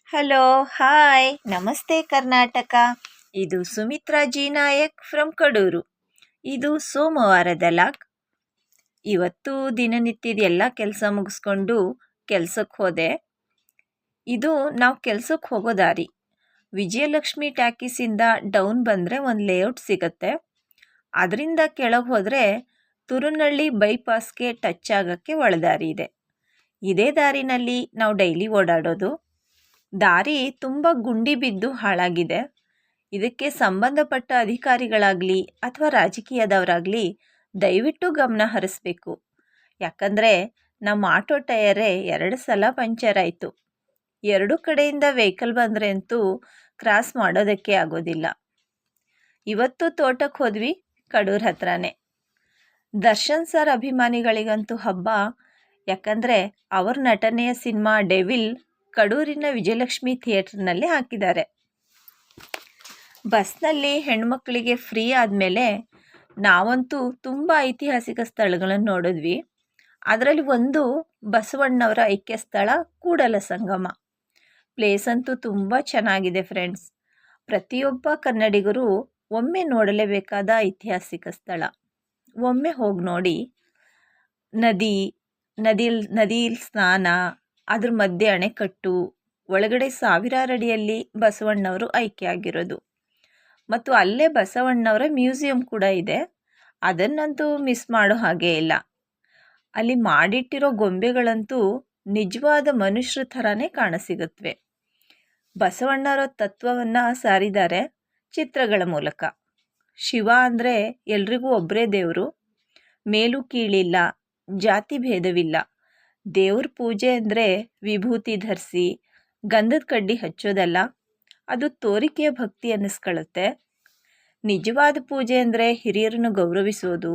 Hello, hi, ನಮಸ್ತೆ ಕರ್ನಾಟಕ. ಇದು Sumitra G Nayak from Kadur. ಇದು ಸೋಮವಾರದ ಲಾಗ್. ಇವತ್ತು ದಿನನಿತ್ಯದ ಎಲ್ಲ ಕೆಲಸ ಮುಗಿಸ್ಕೊಂಡು ಕೆಲ್ಸಕ್ಕೆ ಹೋದೆ. ಇದು ನಾವು ಕೆಲ್ಸಕ್ಕೆ ಹೋಗೋ ದಾರಿ. ವಿಜಯಲಕ್ಷ್ಮಿ ಟ್ಯಾಕೀಸಿಂದ ಡೌನ್ ಬಂದರೆ ಒಂದು ಲೇಔಟ್ ಸಿಗತ್ತೆ. ಅದರಿಂದ ಕೆಳಗೆ ಹೋದರೆ ತುರುನಳ್ಳಿ ಬೈಪಾಸ್ಗೆ ಟಚ್ ಆಗೋಕ್ಕೆ ಒಳದಾರಿ ಇದೆ. ಇದೇ ದಾರಿನಲ್ಲಿ ನಾವು ಡೈಲಿ ಓಡಾಡೋದು. ದಾರಿ ತುಂಬ ಗುಂಡಿ ಬಿದ್ದು ಹಾಳಾಗಿದೆ. ಇದಕ್ಕೆ ಸಂಬಂಧಪಟ್ಟ ಅಧಿಕಾರಿಗಳಾಗಲಿ ಅಥವಾ ರಾಜಕೀಯದವರಾಗಲಿ ದಯವಿಟ್ಟು ಗಮನ ಹರಿಸ್ಬೇಕು. ಯಾಕಂದರೆ ನಮ್ಮ ಆಟೋ ಟಯರೇ 2 ಸಲ ಪಂಚರ್ ಆಯಿತು. 2 ಕಡೆಯಿಂದ ವೆಹಿಕಲ್ ಬಂದರೆ ಅಂತೂ ಕ್ರಾಸ್ ಮಾಡೋದಕ್ಕೆ ಆಗೋದಿಲ್ಲ. ಇವತ್ತು ತೋಟಕ್ಕೆ ಹೋದ್ವಿ, ಕಡೂರು ಹತ್ರನೇ. ದರ್ಶನ್ ಸರ್ ಅಭಿಮಾನಿಗಳಿಗಂತೂ ಹಬ್ಬ. ಯಾಕಂದರೆ ಅವ್ರ ನಟನೆಯ ಸಿನಿಮಾ ಡೆವಿಲ್ ಕಡೂರಿನ ವಿಜಯಲಕ್ಷ್ಮಿ ಥಿಯೇಟರ್ನಲ್ಲಿ ಹಾಕಿದ್ದಾರೆ. ಬಸ್ನಲ್ಲಿ ಹೆಣ್ಮಕ್ಳಿಗೆ ಫ್ರೀ ಆದಮೇಲೆ ನಾವಂತೂ ತುಂಬ ಐತಿಹಾಸಿಕ ಸ್ಥಳಗಳನ್ನು ನೋಡಿದ್ವಿ. ಅದರಲ್ಲಿ ಒಂದು ಬಸವಣ್ಣವರ ಐಕ್ಯ ಸ್ಥಳ ಕೂಡಲ ಸಂಗಮ. ಪ್ಲೇಸ್ ಅಂತೂ ತುಂಬ ಚೆನ್ನಾಗಿದೆ ಫ್ರೆಂಡ್ಸ್. ಪ್ರತಿಯೊಬ್ಬ ಕನ್ನಡಿಗರು ಒಮ್ಮೆ ನೋಡಲೇಬೇಕಾದ ಐತಿಹಾಸಿಕ ಸ್ಥಳ. ಒಮ್ಮೆ ಹೋಗಿ ನೋಡಿ. ನದಿಯಲ್ಲಿ ಸ್ನಾನ, ಅದ್ರ ಮಧ್ಯೆ ಅಣೆಕಟ್ಟು, ಒಳಗಡೆ ಸಾವಿರಾರು ಅಡಿಯಲ್ಲಿ ಬಸವಣ್ಣವರು ಐಕ್ಯ ಆಗಿರೋದು. ಮತ್ತು ಅಲ್ಲೇ ಬಸವಣ್ಣವರ ಮ್ಯೂಸಿಯಂ ಕೂಡ ಇದೆ. ಅದನ್ನಂತೂ ಮಿಸ್ ಮಾಡೋ ಹಾಗೇ ಇಲ್ಲ. ಅಲ್ಲಿ ಮಾಡಿಟ್ಟಿರೋ ಗೊಂಬೆಗಳಂತೂ ನಿಜವಾದ ಮನುಷ್ಯರ ಥರನೇ ಕಾಣಸಿಗುತ್ತವೆ. ಬಸವಣ್ಣವರ ತತ್ವವನ್ನು ಸಾರಿದ್ದಾರೆ ಚಿತ್ರಗಳ ಮೂಲಕ. ಶಿವ ಅಂದರೆ ಎಲ್ರಿಗೂ ಒಬ್ಬರೇ ದೇವರು. ಮೇಲು ಕೀಳಿಲ್ಲ, ಜಾತಿ ಭೇದವಿಲ್ಲ. ದೇವ್ರ ಪೂಜೆ ಅಂದರೆ ವಿಭೂತಿ ಧರಿಸಿ ಗಂಧದ ಕಡ್ಡಿ ಹಚ್ಚೋದಲ್ಲ, ಅದು ತೋರಿಕೆಯ ಭಕ್ತಿ ಅನ್ನಿಸ್ಕೊಳ್ಳುತ್ತೆ. ನಿಜವಾದ ಪೂಜೆ ಅಂದರೆ ಹಿರಿಯರನ್ನು ಗೌರವಿಸೋದು,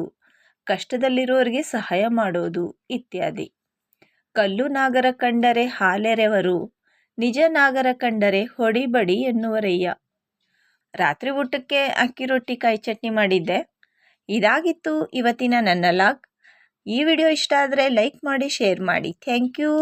ಕಷ್ಟದಲ್ಲಿರೋರಿಗೆ ಸಹಾಯ ಮಾಡೋದು ಇತ್ಯಾದಿ. ಕಲ್ಲು ನಾಗರ ಕಂಡರೆ ಹಾಲೆರೆವರು, ನಿಜ ನಾಗರ ಕಂಡರೆ ಹೊಡಿಬಡಿ ಎನ್ನುವರಯ್ಯ. ರಾತ್ರಿ ಊಟಕ್ಕೆ ಅಕ್ಕಿ ರೊಟ್ಟಿ ಕಾಯಿ ಚಟ್ನಿ ಮಾಡಿದ್ದೆ. ಇದಾಗಿತ್ತು ಇವತ್ತಿನ ನನ್ನ ಲಾಗ್. ಈ ವಿಡಿಯೋ ಇಷ್ಟ ಆದರೆ ಲೈಕ್ ಮಾಡಿ, ಶೇರ್ ಮಾಡಿ. Thank you.